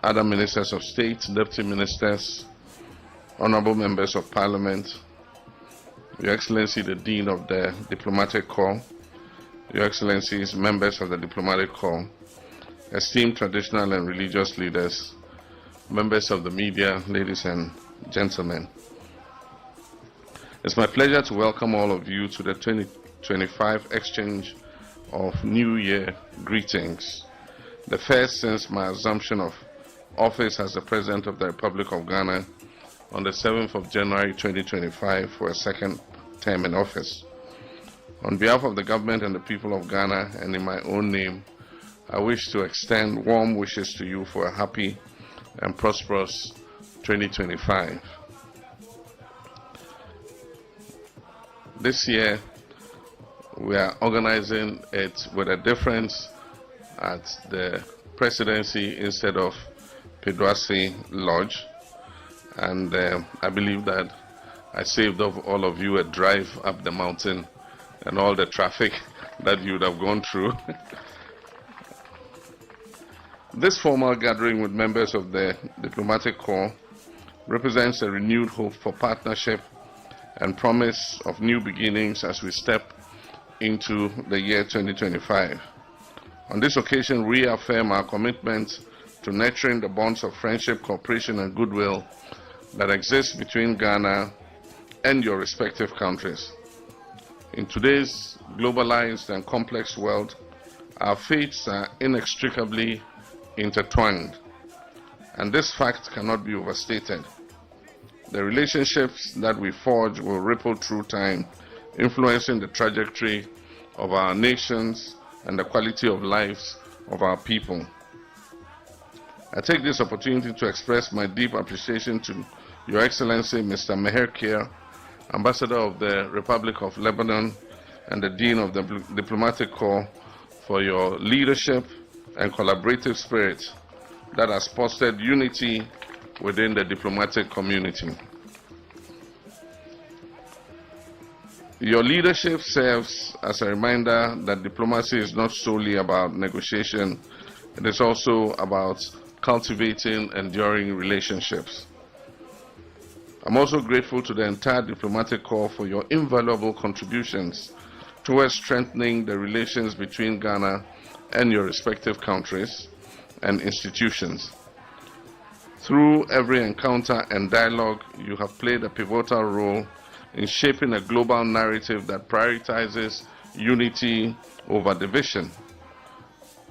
other ministers of state, deputy ministers, honorable members of parliament, Your Excellency the Dean of the Diplomatic Corps, Your Excellencies, members of the Diplomatic Corps, esteemed traditional and religious leaders, members of the media, ladies and gentlemen. It's my pleasure to welcome all of you to the 2025 exchange of New Year greetings, the first since my assumption of office as the President of the Republic of Ghana on the 7th of January 2025 for a second term in office. On behalf of the government and the people of Ghana and in my own name, I wish to extend warm wishes to you for a happy and prosperous 2025. This year, we are organizing it with a difference at the Presidency instead of Pedwasi Lodge, and I believe that I saved all of you a drive up the mountain and all the traffic that you would have gone through. This formal gathering with members of the Diplomatic Corps represents a renewed hope for partnership and promise of new beginnings as we step into the year 2025. On this occasion, we reaffirm our commitment to nurturing the bonds of friendship, cooperation, and goodwill that exist between Ghana and your respective countries. In today's globalized and complex world, our fates are inextricably intertwined, and this fact cannot be overstated. The relationships that we forge will ripple through time, influencing the trajectory of our nations and the quality of lives of our people. I take this opportunity to express my deep appreciation to Your Excellency Mr. Meher Kir, Ambassador of the Republic of Lebanon and the Dean of the Diplomatic Corps, for your leadership and collaborative spirit that has fostered unity within the diplomatic community. Your leadership serves as a reminder that diplomacy is not solely about negotiation, it is also about cultivating enduring relationships. I'm also grateful to the entire Diplomatic Corps for your invaluable contributions towards strengthening the relations between Ghana and your respective countries and institutions. Through every encounter and dialogue, you have played a pivotal role in shaping a global narrative that prioritizes unity over division.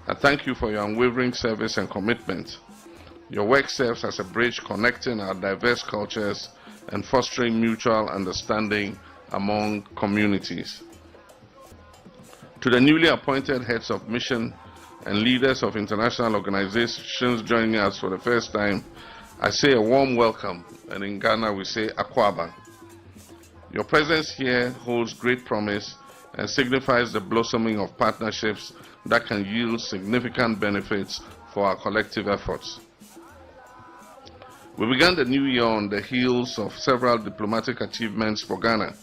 I thank you for your unwavering service and commitment. Your work serves as a bridge connecting our diverse cultures and fostering mutual understanding among communities. To the newly appointed heads of mission and leaders of international organizations joining us for the first time, I say a warm welcome, and in Ghana we say Akwaba. Your presence here holds great promise and signifies the blossoming of partnerships that can yield significant benefits for our collective efforts. We began the new year on the heels of several diplomatic achievements for Ghana.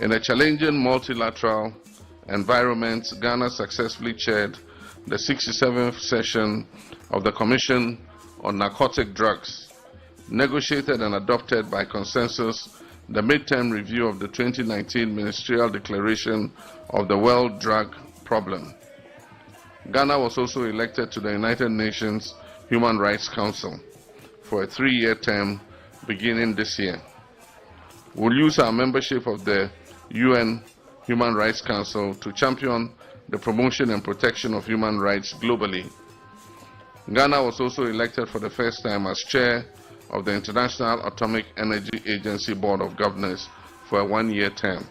In a challenging multilateral environment, Ghana successfully chaired the 67th session of the Commission on Narcotic Drugs, negotiated and adopted by consensus the midterm review of the 2019 Ministerial Declaration of the World Drug Problem. Ghana was also elected to the United Nations Human Rights Council for a 3-year term beginning this year. We'll use our membership of the UN Human Rights Council to champion the promotion and protection of human rights globally. Ghana was also elected for the first time as chair of the International Atomic Energy Agency Board of Governors for a 1-year term.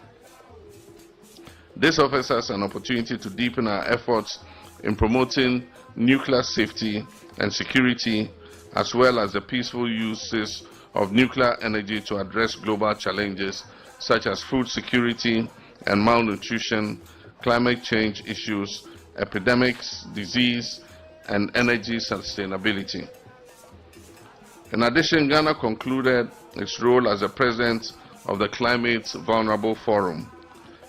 This offers us an opportunity to deepen our efforts in promoting nuclear safety and security, as well as the peaceful uses of nuclear energy to address global challenges such as food security and malnutrition, climate change issues, epidemics, disease, and energy sustainability. In addition, Ghana concluded its role as the president of the Climate Vulnerable Forum,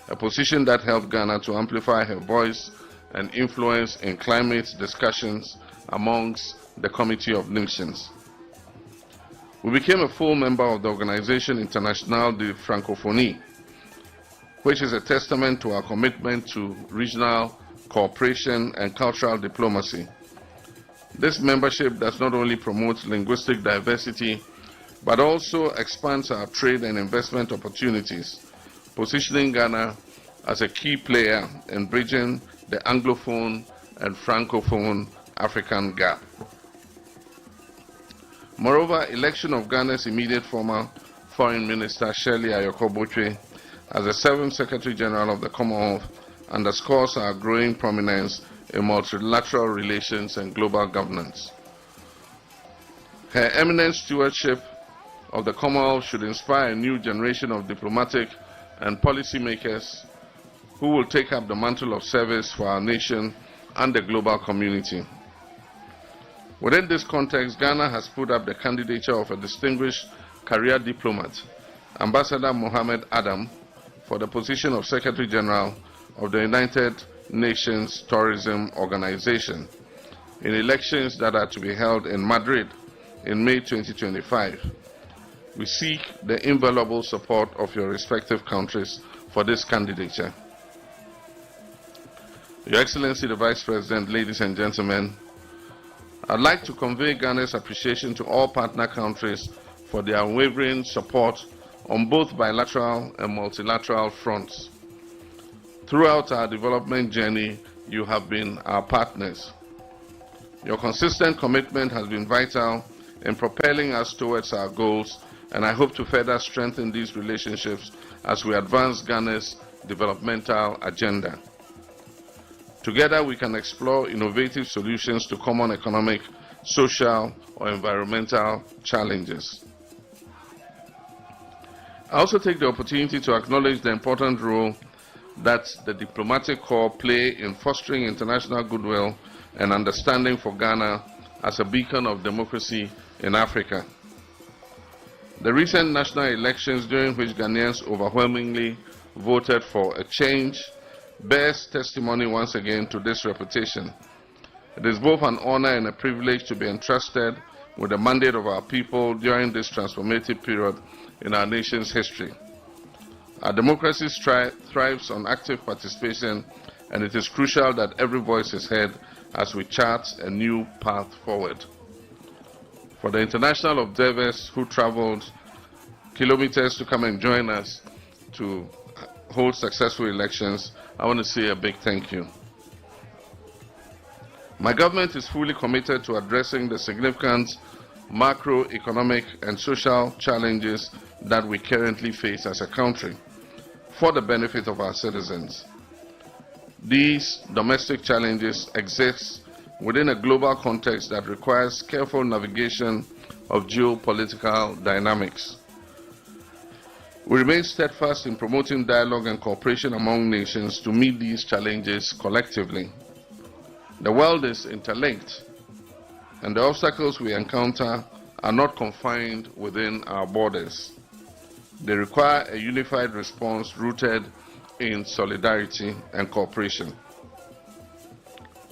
a position that helped Ghana to amplify her voice and influence in climate discussions amongst the Committee of Nations. We became a full member of the Organisation Internationale de Francophonie, which is a testament to our commitment to regional cooperation and cultural diplomacy. This membership does not only promote linguistic diversity, but also expands our trade and investment opportunities, positioning Ghana as a key player in bridging the Anglophone and Francophone African gap. Moreover, election of Ghana's immediate former Foreign Minister Shirley Ayokor-Botwe as the 7th Secretary General of the Commonwealth underscores our growing prominence in multilateral relations and global governance. Her eminent stewardship of the Commonwealth should inspire a new generation of diplomatic and policymakers who will take up the mantle of service for our nation and the global community. Within this context, Ghana has put up the candidature of a distinguished career diplomat, Ambassador Mohammed Adam, for the position of Secretary General of the United Nations Tourism Organization in elections that are to be held in Madrid in May 2025. We seek the invaluable support of your respective countries for this candidature. Your Excellency the Vice President, ladies and gentlemen, I'd like to convey Ghana's appreciation to all partner countries for their unwavering support on both bilateral and multilateral fronts. Throughout our development journey, you have been our partners. Your consistent commitment has been vital in propelling us towards our goals, and I hope to further strengthen these relationships as we advance Ghana's developmental agenda. Together, we can explore innovative solutions to common economic, social, or environmental challenges. I also take the opportunity to acknowledge the important role that the diplomatic corps play in fostering international goodwill and understanding for Ghana as a beacon of democracy in Africa. The recent national elections, during which Ghanaians overwhelmingly voted for a change, bears testimony once again to this reputation. It is both an honor and a privilege to be entrusted with the mandate of our people during this transformative period in our nation's history. Our democracy thrives on active participation, and it is crucial that every voice is heard as we chart a new path forward. For the international observers who traveled kilometers to come and join us to hold successful elections, I want to say a big thank you. My government is fully committed to addressing the significant macroeconomic and social challenges that we currently face as a country for the benefit of our citizens. These domestic challenges exist within a global context that requires careful navigation of geopolitical dynamics. We remain steadfast in promoting dialogue and cooperation among nations to meet these challenges collectively. The world is interlinked, and the obstacles we encounter are not confined within our borders. They require a unified response rooted in solidarity and cooperation.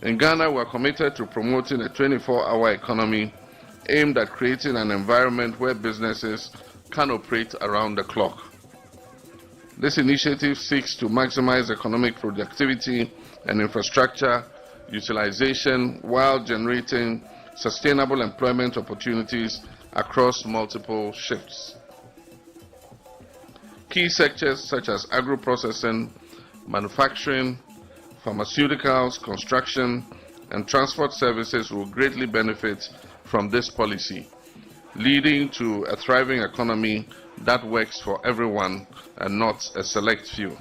In Ghana, we are committed to promoting a 24-hour economy aimed at creating an environment where businesses can operate around the clock. This initiative seeks to maximize economic productivity and infrastructure utilization while generating sustainable employment opportunities across multiple shifts. Key sectors such as agro-processing, manufacturing, pharmaceuticals, construction, and transport services will greatly benefit from this policy, leading to a thriving economy that works for everyone and not a select few.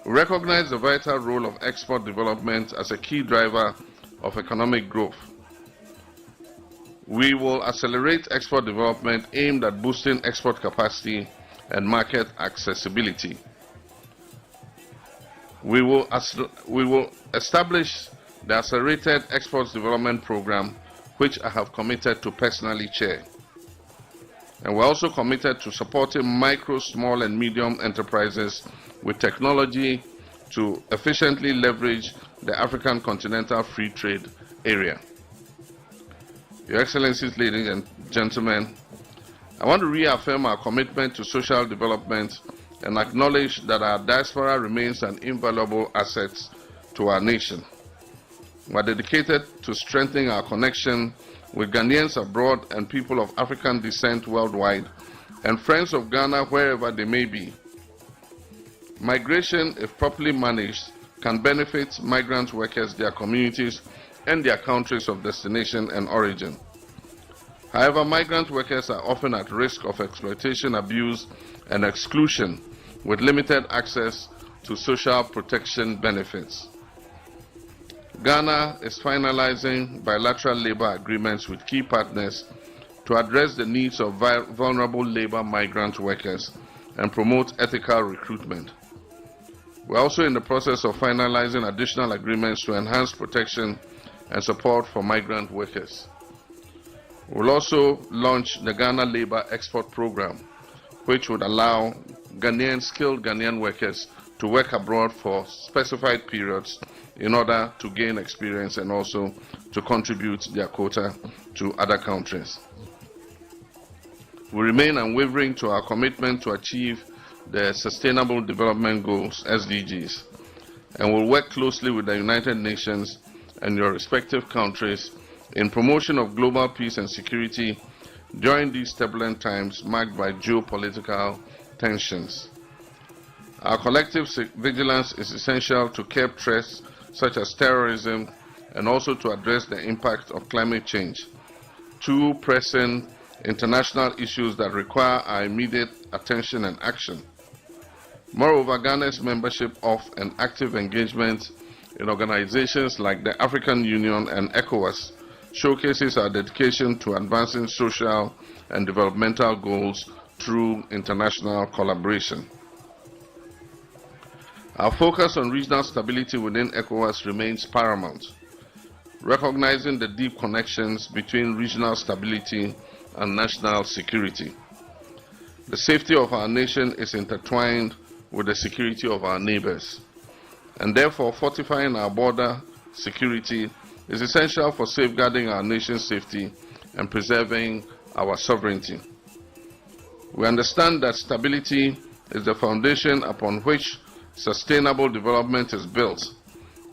We recognize the vital role of export development as a key driver of economic growth. We will accelerate export development aimed at boosting export capacity and market accessibility. We will establish the Accelerated Exports Development Program, which I have committed to personally chair. And we're also committed to supporting micro, small, and medium enterprises with technology to efficiently leverage the African Continental Free Trade Area. Your Excellencies, ladies and gentlemen, I want to reaffirm our commitment to social development and acknowledge that our diaspora remains an invaluable asset to our nation. We are dedicated to strengthening our connection with Ghanaians abroad and people of African descent worldwide, and friends of Ghana wherever they may be. Migration, if properly managed, can benefit migrant workers, their communities, and their countries of destination and origin. However, migrant workers are often at risk of exploitation, abuse, and exclusion, with limited access to social protection benefits. Ghana is finalizing bilateral labor agreements with key partners to address the needs of vulnerable labor migrant workers and promote ethical recruitment. We are also in the process of finalizing additional agreements to enhance protection and support for migrant workers. We will also launch the Ghana Labor Export Program, which would allow skilled Ghanaian workers to work abroad for specified periods in order to gain experience and also to contribute their quota to other countries. We remain unwavering to our commitment to achieve the Sustainable Development Goals, SDGs, and will work closely with the United Nations and your respective countries in promotion of global peace and security during these turbulent times marked by geopolitical tensions. Our collective vigilance is essential to curb threats such as terrorism and also to address the impact of climate change, two pressing international issues that require our immediate attention and action. Moreover, Ghana's membership of and active engagement in organizations like the African Union and ECOWAS showcases our dedication to advancing social and developmental goals through international collaboration. Our focus on regional stability within ECOWAS remains paramount, recognizing the deep connections between regional stability and national security. The safety of our nation is intertwined with the security of our neighbors, and therefore fortifying our border security is essential for safeguarding our nation's safety and preserving our sovereignty. We understand that stability is the foundation upon which sustainable development is built,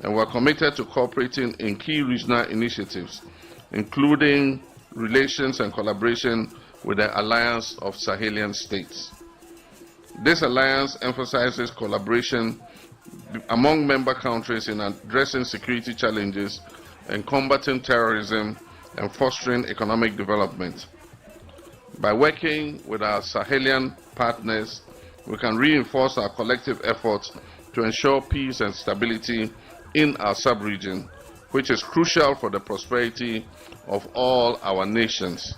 and we are committed to cooperating in key regional initiatives, including relations and collaboration with the Alliance of Sahelian States. This alliance emphasizes collaboration among member countries in addressing security challenges and combating terrorism and fostering economic development. By working with our Sahelian partners, we can reinforce our collective efforts to ensure peace and stability in our sub-region, which is crucial for the prosperity of all our nations.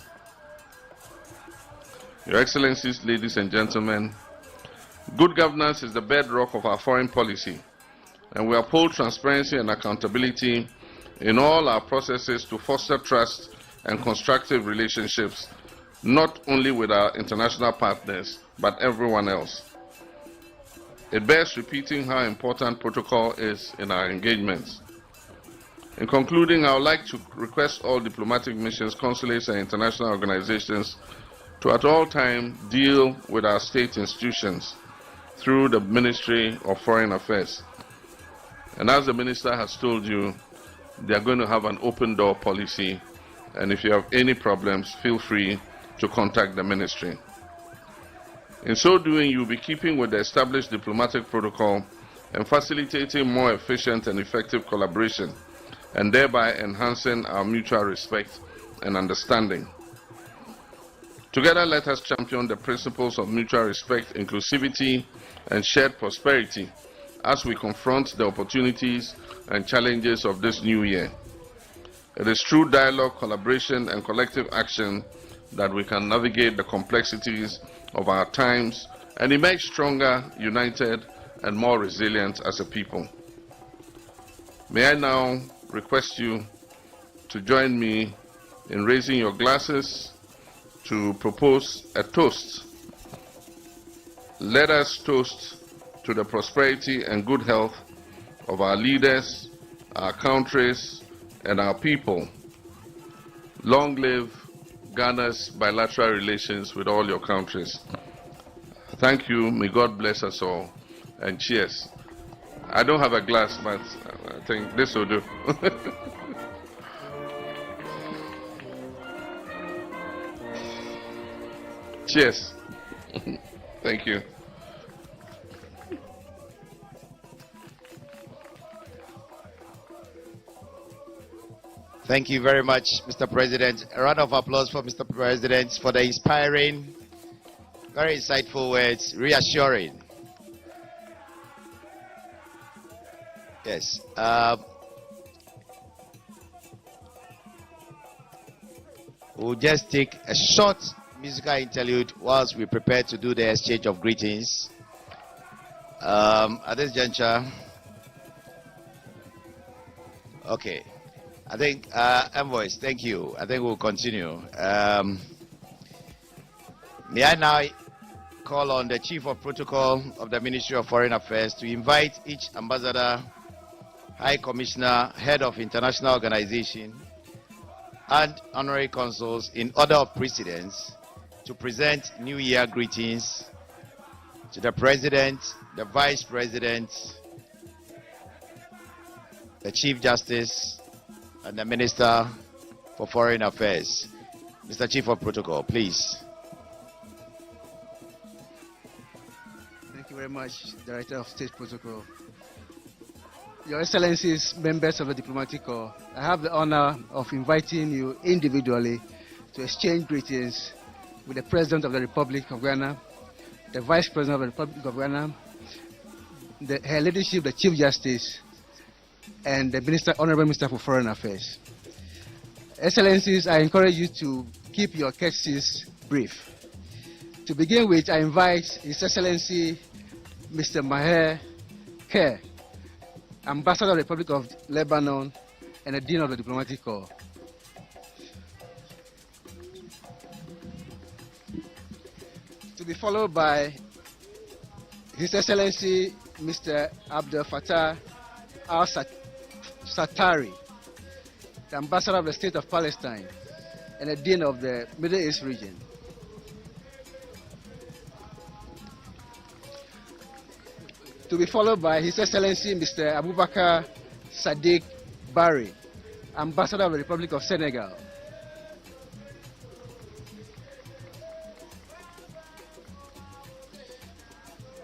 Your Excellencies, ladies and gentlemen, good governance is the bedrock of our foreign policy, and we uphold transparency and accountability in all our processes to foster trust and constructive relationships, not only with our international partners, but everyone else. It bears repeating how important protocol is in our engagements. In concluding, I would like to request all diplomatic missions, consulates, and international organizations to at all times deal with our state institutions through the Ministry of Foreign Affairs. And as the Minister has told you, they are going to have an open door policy, and if you have any problems, feel free to contact the Ministry. In so doing, you will be keeping with the established diplomatic protocol and facilitating more efficient and effective collaboration, and thereby enhancing our mutual respect and understanding. Together, let us champion the principles of mutual respect, inclusivity, and shared prosperity as we confront the opportunities and challenges of this new year. It is through dialogue, collaboration, and collective action that we can navigate the complexities of our times and emerge stronger, united, and more resilient as a people. May I now request you to join me in raising your glasses to propose a toast. Let us toast to the prosperity and good health of our leaders, our countries, and our people. Long live Ghana's bilateral relations with all your countries. Thank you. May God bless us all. And cheers. I don't have a glass, but I think this will do. Cheers. Thank you. Thank you very much, Mr. President. A round of applause for Mr. President for the inspiring, very insightful words, reassuring. Yes. We'll just take a short musical interlude whilst we prepare to do the exchange of greetings. At this juncture, okay. I think, envoys, thank you. I think we'll continue. May I now call on the Chief of Protocol of the Ministry of Foreign Affairs to invite each ambassador, High Commissioner, Head of International Organization, and honorary consuls in order of precedence to present New Year greetings to the President, the Vice President, the Chief Justice, and the Minister for Foreign Affairs. Mr. Chief of Protocol, please. Thank you very much, Director of State Protocol. Your Excellencies, members of the Diplomatic Corps, I have the honor of inviting you individually to exchange greetings with the President of the Republic of Ghana, the Vice President of the Republic of Ghana, Her Ladyship, the Chief Justice, and the Honorable Minister for Foreign Affairs. Excellencies, I encourage you to keep your courtesies brief. To begin with, I invite His Excellency Mr. Maher Kerr, Ambassador of the Republic of Lebanon and the Dean of the Diplomatic Corps. To be followed by His Excellency Mr. Abdel Fattah al-Sattari, the Ambassador of the State of Palestine and the Dean of the Middle East region. To be followed by His Excellency Mr. Abubakar Sadiq Barry, Ambassador of the Republic of Senegal.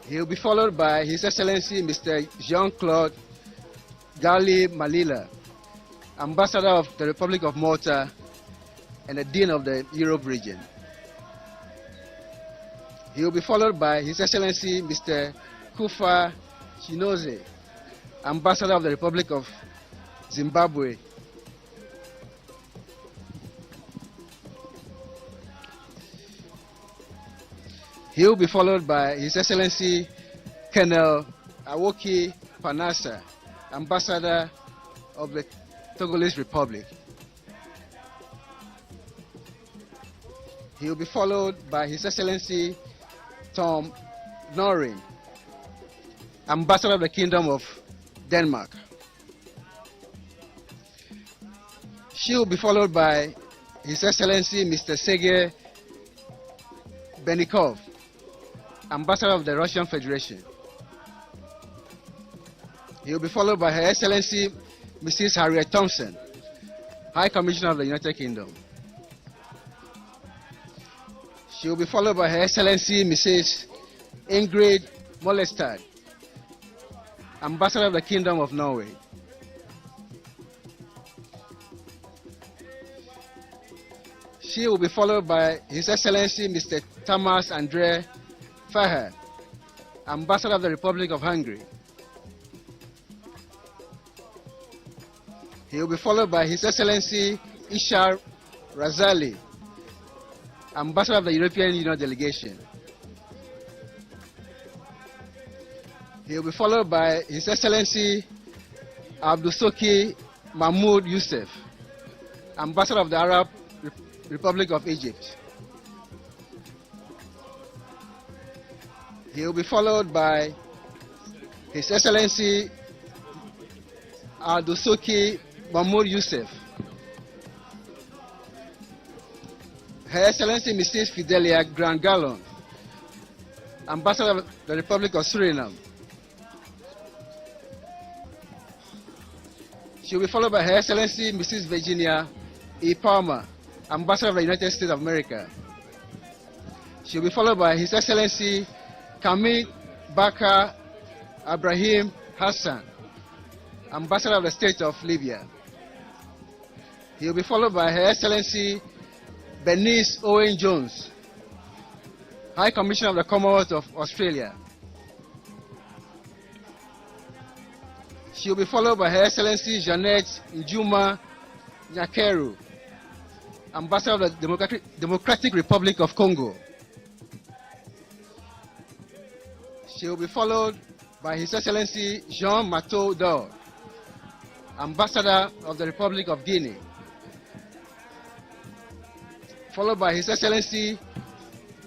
He will be followed by His Excellency Mr. Jean-Claude Gali Malila, Ambassador of the Republic of Malta and the Dean of the Europe region. He will be followed by His Excellency Mr. Kufa Chinoze, Ambassador of the Republic of Zimbabwe. He will be followed by His Excellency Colonel Awoki Panasa, Ambassador of the Togolese Republic. He will be followed by His Excellency Tom Noring, Ambassador of the Kingdom of Denmark. She will be followed by His Excellency Mr. Sergei Benikov, Ambassador of the Russian Federation. He will be followed by Her Excellency Mrs. Harriet Thompson, High Commissioner of the United Kingdom. She will be followed by Her Excellency Mrs. Ingrid Mollestad, Ambassador of the Kingdom of Norway. She will be followed by His Excellency Mr. Tamas Andre Faher, Ambassador of the Republic of Hungary. He will be followed by His Excellency Ishar Razali, Ambassador of the European Union Delegation. He will be followed by His Excellency Abdusoki Mahmoud Youssef, Ambassador of the Arab Republic of Egypt. He will be followed by His Excellency Abdusoki Mahmoud Youssef, Her Excellency Mrs. Fidelia Grand Gallon, Ambassador of the Republic of Suriname. She will be followed by Her Excellency Mrs. Virginia E. Palmer, Ambassador of the United States of America. She will be followed by His Excellency Kamil Bakar Ibrahim Hassan, Ambassador of the State of Libya. He will be followed by Her Excellency Bernice Owen Jones, High Commissioner of the Commonwealth of Australia. She will be followed by Her Excellency Jeanette Njuma Nyakeru, Ambassador of the Democratic Republic of Congo. She will be followed by His Excellency Jean Matteau Dor, Ambassador of the Republic of Guinea. Followed by His Excellency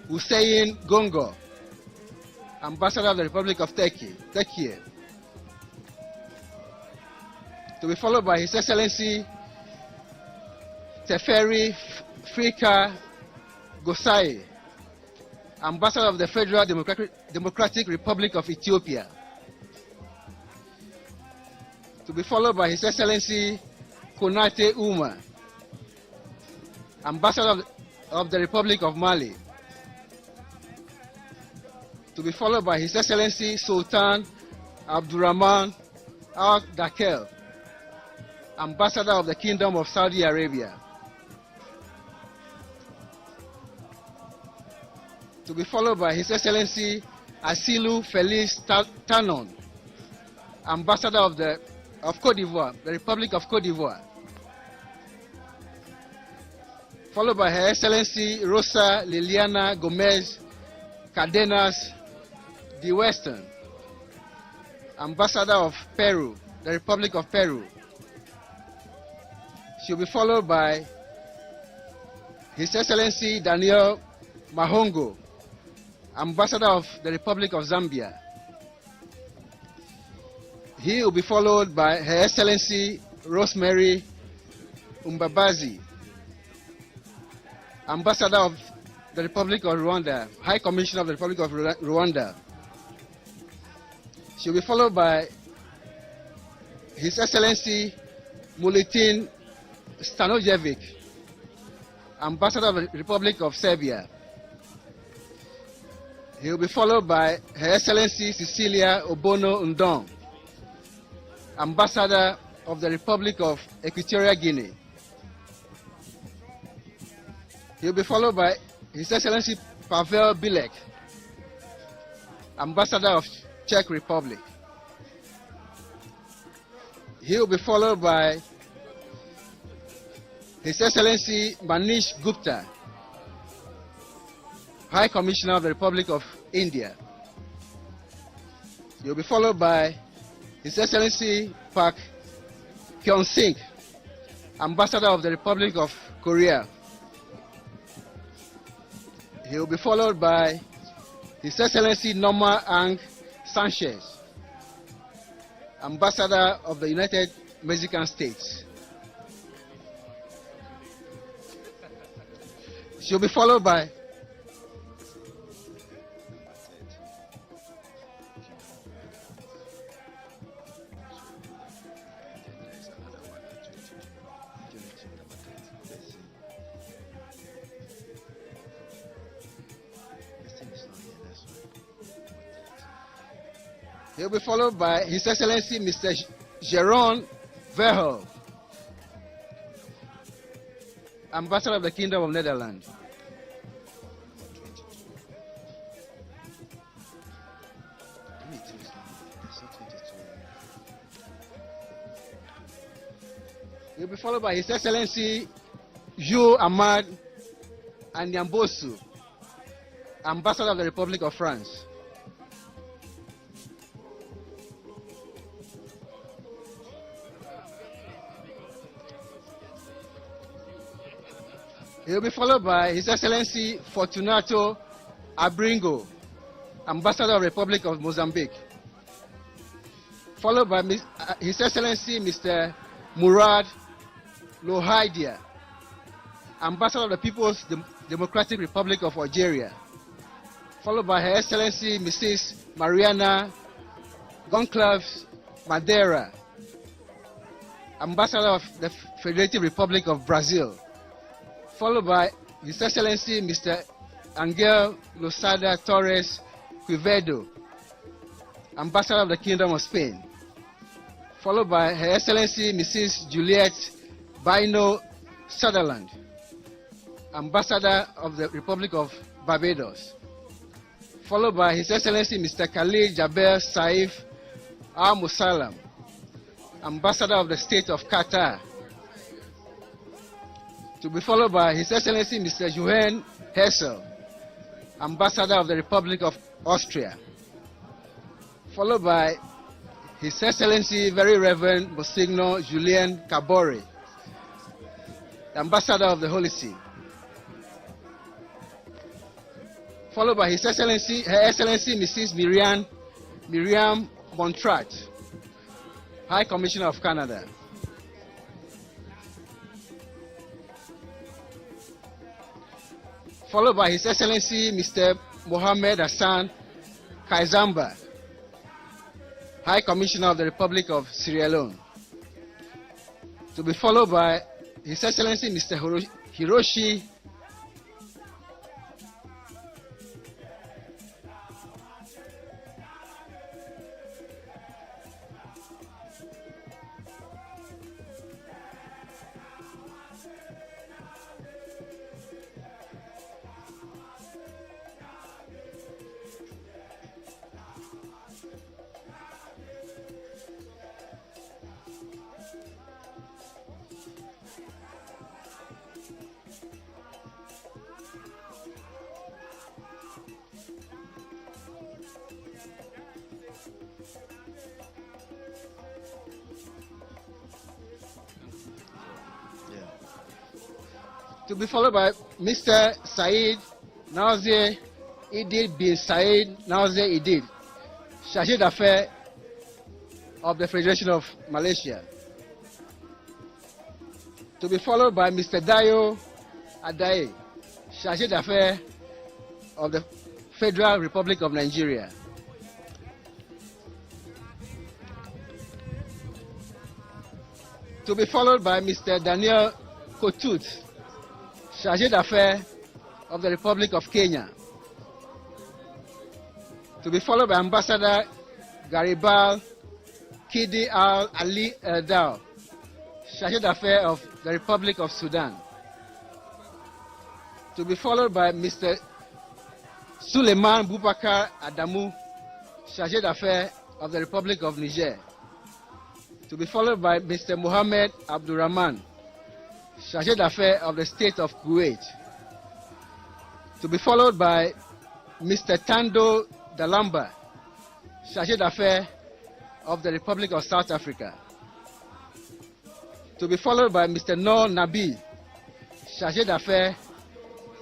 Hussein Gongo, Ambassador of the Republic of Turkey. To be followed by His Excellency Teferi Frika Gosai, Ambassador of the Federal Democratic Republic of Ethiopia. To be followed by His Excellency Konate Uma, Ambassador of the Republic of Mali. To be followed by His Excellency Sultan Abdurrahman Al Dakel, Ambassador of the Kingdom of Saudi Arabia. To be followed by His Excellency Asilu Felix Tanon, Ambassador of Cote d'Ivoire, the Republic of Cote d'Ivoire. Followed by Her Excellency Rosa Liliana Gomez Cardenas de Western, Ambassador of Peru, the Republic of Peru. She will be followed by His Excellency Daniel Mahongo, Ambassador of the Republic of Zambia. He will be followed by Her Excellency Rosemary Umbabazi, Ambassador of the Republic of Rwanda, High Commissioner of the Republic of Rwanda. She will be followed by His Excellency Mulitin Stanojevic, Ambassador of the Republic of Serbia. He will be followed by Her Excellency Cecilia Obono Ndong, Ambassador of the Republic of Equatorial Guinea. He will be followed by His Excellency Pavel Bilek, Ambassador of Czech Republic. He will be followed by His Excellency Manish Gupta, High Commissioner of the Republic of India. He will be followed by His Excellency Park Kyung-sik, Ambassador of the Republic of Korea. He will be followed by His Excellency Norma Ang Sanchez, Ambassador of the United Mexican States. She will be followed by He will be followed by His Excellency Mr. Jeroen Verhoeven, Ambassador of the Kingdom of Netherlands. He will be followed by His Excellency Jules Ahmad Anyambosu, Ambassador of the Republic of France. He will be followed by His Excellency Fortunato Abringo, Ambassador of the Republic of Mozambique. Followed by His Excellency Mr. Murad Lohaidia, Ambassador of the People's Democratic Republic of Algeria, followed by Her Excellency Mrs. Mariana Goncalves Madeira, Ambassador of the Federative Republic of Brazil, followed by His Excellency Mr. Angel Losada Torres Quevedo, Ambassador of the Kingdom of Spain, followed by Her Excellency Mrs. Juliet Bino Sutherland, Ambassador of the Republic of Barbados, followed by His Excellency Mr. Khalid Jabel Saif Al Musalam, Ambassador of the State of Qatar, to be followed by His Excellency Mr. Johann Hessel, Ambassador of the Republic of Austria, followed by His Excellency Very Reverend Monsignor Julien Cabore, Ambassador of the Holy See, followed by His Excellency, Her Excellency Mrs. Miriam Montrat, High Commissioner of Canada, followed by His Excellency Mr. Mohamed Hassan Kaizamba, High Commissioner of the Republic of Sierra Leone, to be followed by His Excellency Mr. Hiroshi to be followed by Mr. Said Nazir Idid bin Said Nazir Idid, Chargé d'Affaires of the Federation of Malaysia, to be followed by Mr. Dayo Adaye, Chargé d'Affaires of the Federal Republic of Nigeria, to be followed by Mr. Daniel Kotut, Chargé d'Affaires of the Republic of Kenya, to be followed by Ambassador Garibal Kidi Al Ali Eldao, Chargé d'Affaires of the Republic of Sudan, to be followed by Mr. Suleiman Boubacar Adamu, Chargé d'Affaires of the Republic of Niger, to be followed by Mr. Mohamed Abdurrahman, Chargé d'Affaires of the State of Kuwait, to be followed by Mr. Tando Dalamba, Chargé d'Affaires of the Republic of South Africa, to be followed by Mr. Noor Nabi, Chargé d'Affaires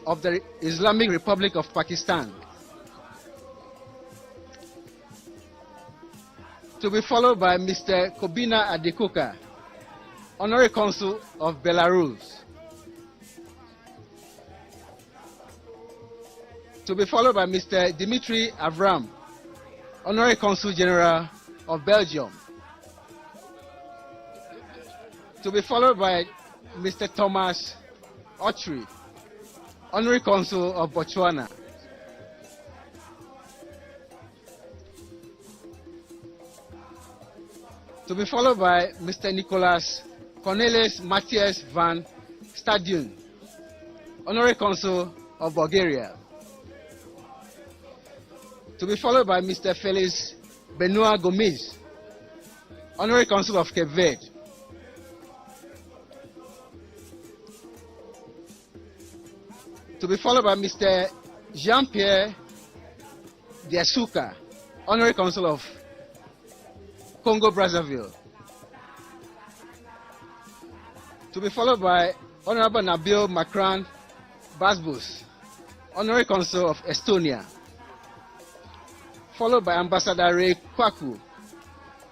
of the Islamic Republic of Pakistan, to be followed by Mr. Kobina Adekoka, Honorary Consul of Belarus, to be followed by Mr. Dimitri Avram, Honorary Consul General of Belgium, to be followed by Mr. Thomas Autry, Honorary Consul of Botswana, to be followed by Mr. Nicholas Cornelis Matthias van Stadion, Honorary Consul of Bulgaria, to be followed by Mr. Felix Benoit Gomes, Honorary Consul of Cape Verde, to be followed by Mr. Jean-Pierre Diasuka, Honorary Consul of Congo-Brazzaville, to be followed by Honorable Nabil Makran Basbus, Honorary Consul of Estonia, followed by Ambassador Ray Kwaku,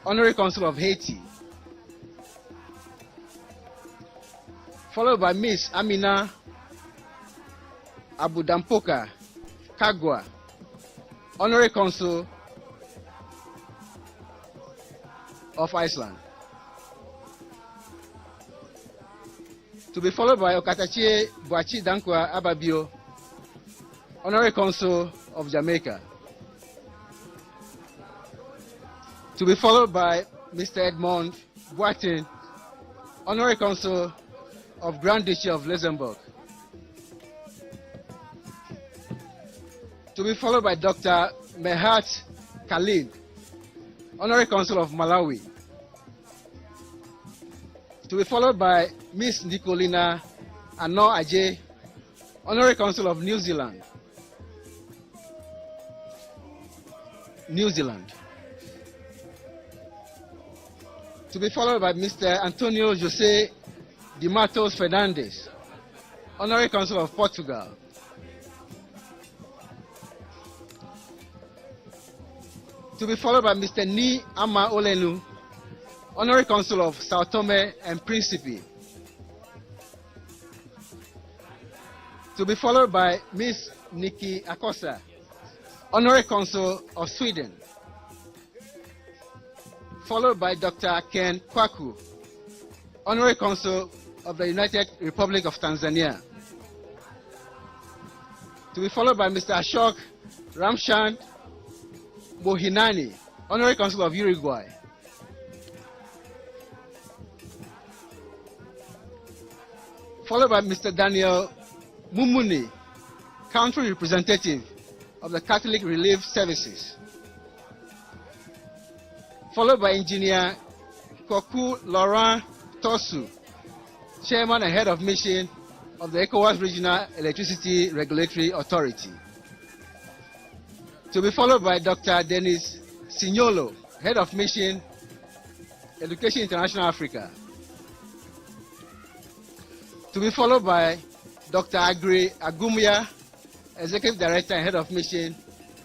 Honorary Consul of Haiti, followed by Miss Amina Abudampoka Kagwa, Honorary Consul of Iceland. To be followed by OKATAKYIE Boachi Dankwa Ababio, Honorary Consul of Jamaica. To be followed by Mr. Edmond Boatin, Honorary Consul of Grand Duchy of Luxembourg. To be followed by Dr. Mehat Khalid, Honorary Consul of Malawi. To be followed by Miss Nicolina Ano Ajay, Honorary Consul of New Zealand. To be followed by Mr. Antonio José de Matos Fernandes, Honorary Consul of Portugal. To be followed by Mr. Ni Ama Olenu, Honorary Consul of Sao Tome and Principe. To be followed by Miss Nikki Akosa, Honorary Consul of Sweden. Followed by Dr. Ken Kwaku, Honorary Consul of the United Republic of Tanzania. To be followed by Mr. Ashok Ramchand Bohinani, Honorary Consul of Uruguay. Followed by Mr. Daniel Mumuni, Country Representative of the Catholic Relief Services. Followed by Engineer Koku Laurent Tosu, Chairman and Head of Mission of the ECOWAS Regional Electricity Regulatory Authority. To be followed by Dr. Dennis Signolo, Head of Mission, Education International Africa. To be followed by Dr. Agri Agumya, Executive Director and Head of Mission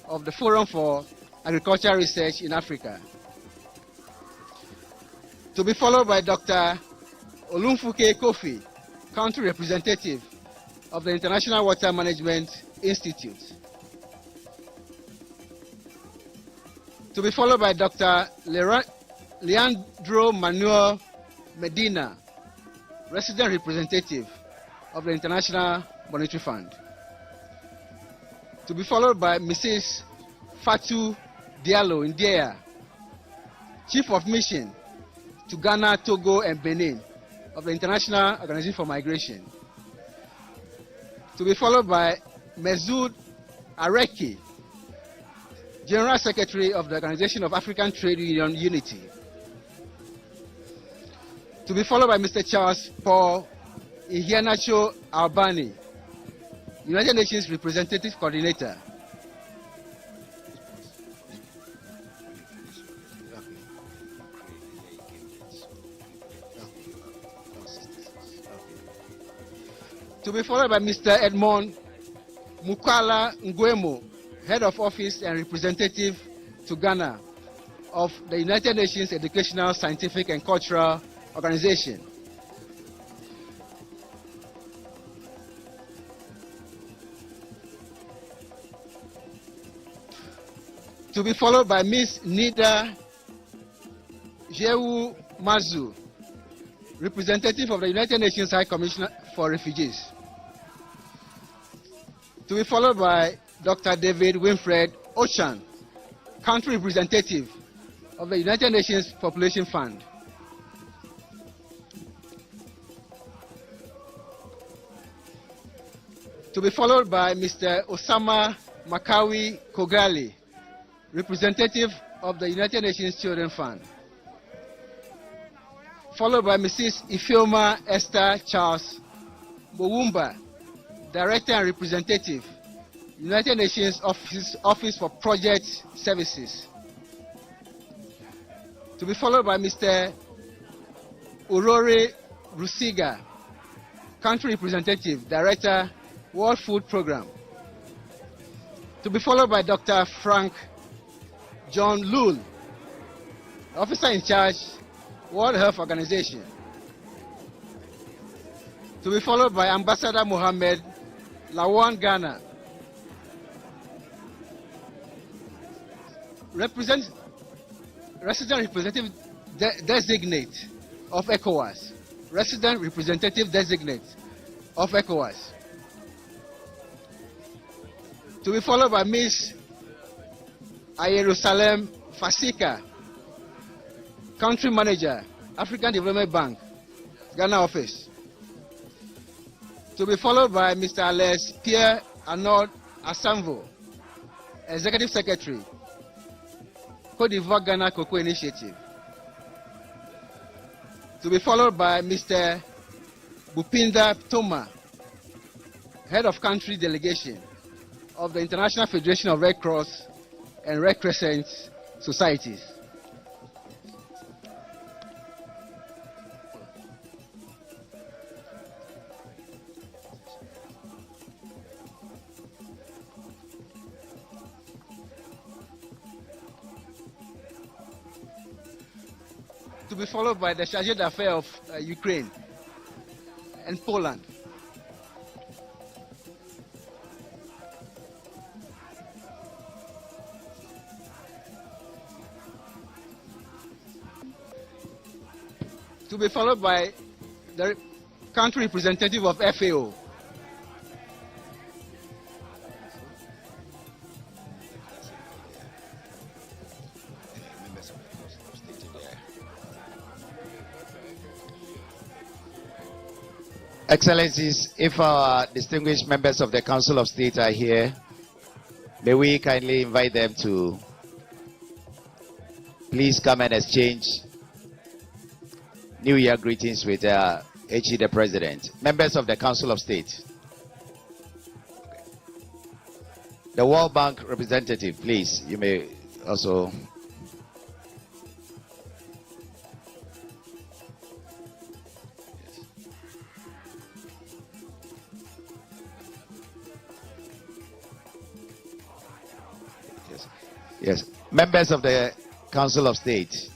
of the Forum for Agricultural Research in Africa. To be followed by Dr. Olumfuke Kofi, Country Representative of the International Water Management Institute. To be followed by Dr. Leandro Manuel Medina, Resident Representative of the International Monetary Fund. To be followed by Mrs. Fatou Diallo Ndiaye, Chief of Mission to Ghana, Togo, and Benin of the International Organization for Migration. To be followed by Mezoud Areki, General Secretary of the Organization of African Trade Union Unity. To be followed by Mr. Charles Paul Iheanacho Albani, United Nations Representative Coordinator. To be followed by Mr. Edmond Mukala Nguemo, Head of Office and Representative to Ghana of the United Nations Educational, Scientific and Cultural Organization. To be followed by Ms. Nida Jewu Mazu, Representative of the United Nations High Commissioner for Refugees. To be followed by Dr. David Winfred Ochan, Country Representative of the United Nations Population Fund. To be followed by Mr. Osama Makawi Kogali, Representative of the United Nations Children Fund. Followed by Mrs. Ifeoma Esther Charles Bowumba, Director and Representative, United Nations Office for Project Services. To be followed by Mr. Urore Rusiga, Country Representative, Director, World Food Program. To be followed by Dr. Frank John Lul, Officer in Charge, World Health Organization. To be followed by Ambassador Mohammed Lawan, Ghana. Resident representative designate of ECOWAS. Resident representative designate of ECOWAS. To be followed by Ms. Ayerusalem Fasika, Country Manager, African Development Bank, Ghana Office. To be followed by Mr. Alex Pierre Arnaud Asamvo, Executive Secretary, Côte d'Ivoire Ghana Cocoa Initiative. To be followed by Mr. Bupinda Toma, Head of Country Delegation of the International Federation of Red Cross and Red Crescent Societies. To be followed by the Chargé d'Affaires of Ukraine and Poland. To be followed by the country representative of FAO. Excellencies, if our distinguished members of the Council of State are here, may we kindly invite them to please come and exchange New Year greetings with HE the President. Members of the Council of State. The World Bank representative, please, you may also. Yes, members of the Council of State.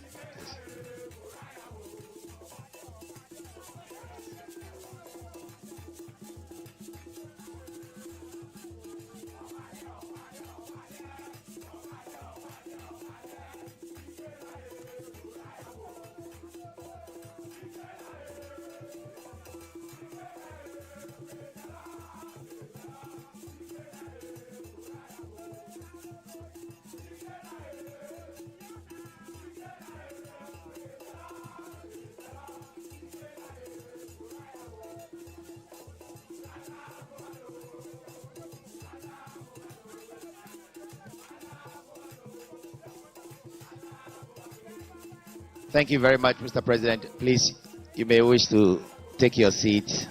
Thank you very much, Mr. President. Please, you may wish to take your seat.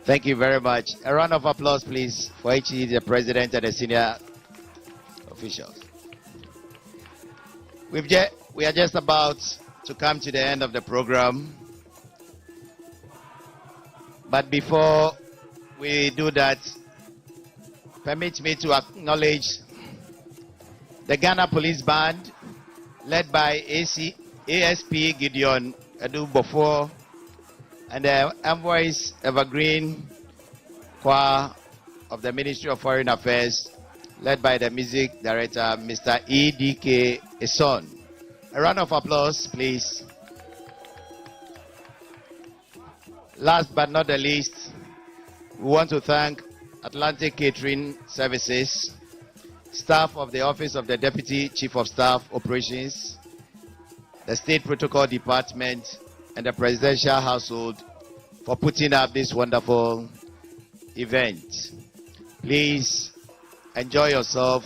Thank you very much. A round of applause, please, for HE, the President, and the senior officials. We are just about to come to the end of the program. But before we do that, permit me to acknowledge the Ghana Police Band, led by ASP Gideon Edu-Bofo, and the envoys Evergreen Choir of the Ministry of Foreign Affairs, led by the Music Director, Mr. E.D.K. Eson. A round of applause, please. Last but not the least, we want to thank Atlantic Catering Services, staff of the Office of the Deputy Chief of Staff Operations, the State Protocol Department, and the Presidential Household for putting up this wonderful event. Please enjoy yourself.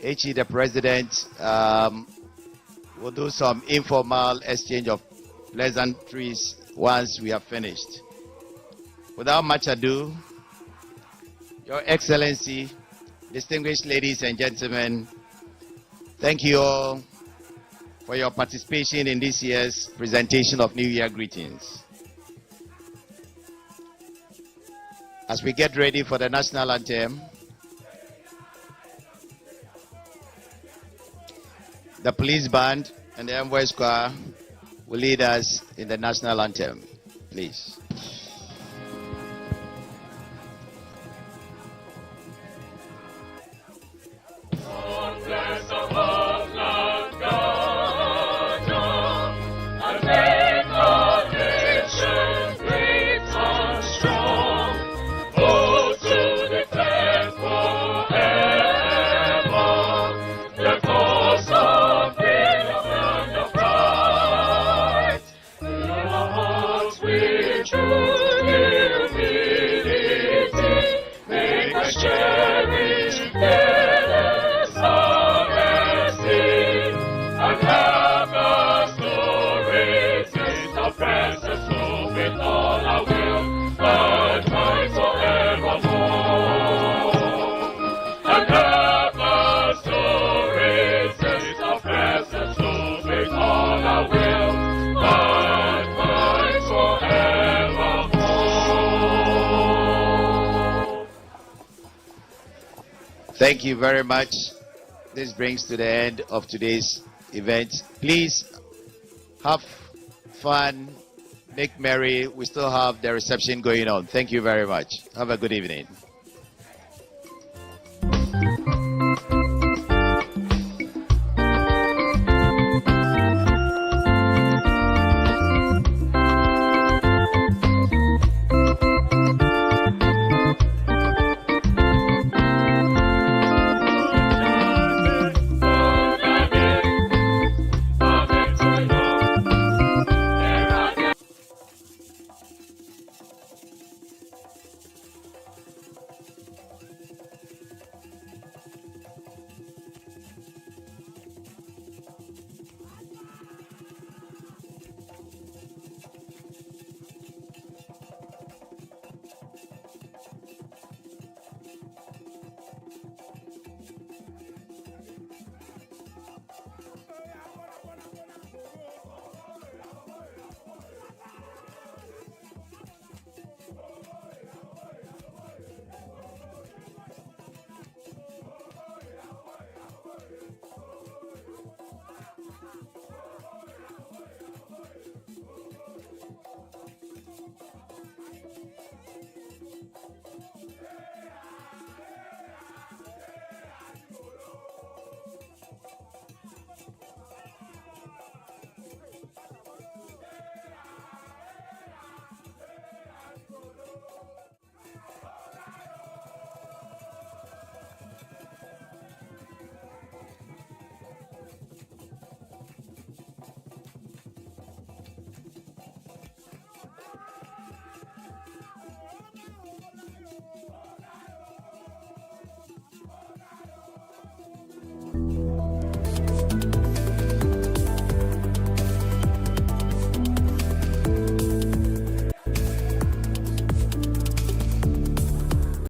HE the President will do some informal exchange of pleasantries once we are finished. Without much ado, Your Excellency, distinguished ladies and gentlemen, thank you all for your participation in this year's presentation of New Year greetings. As we get ready for the national anthem, the police band and the envoy choir will lead us in the national anthem. Please. Thank you very much. This brings to the end of today's event. Please have fun, make merry. We still have the reception going on. Thank you very much. Have a good evening.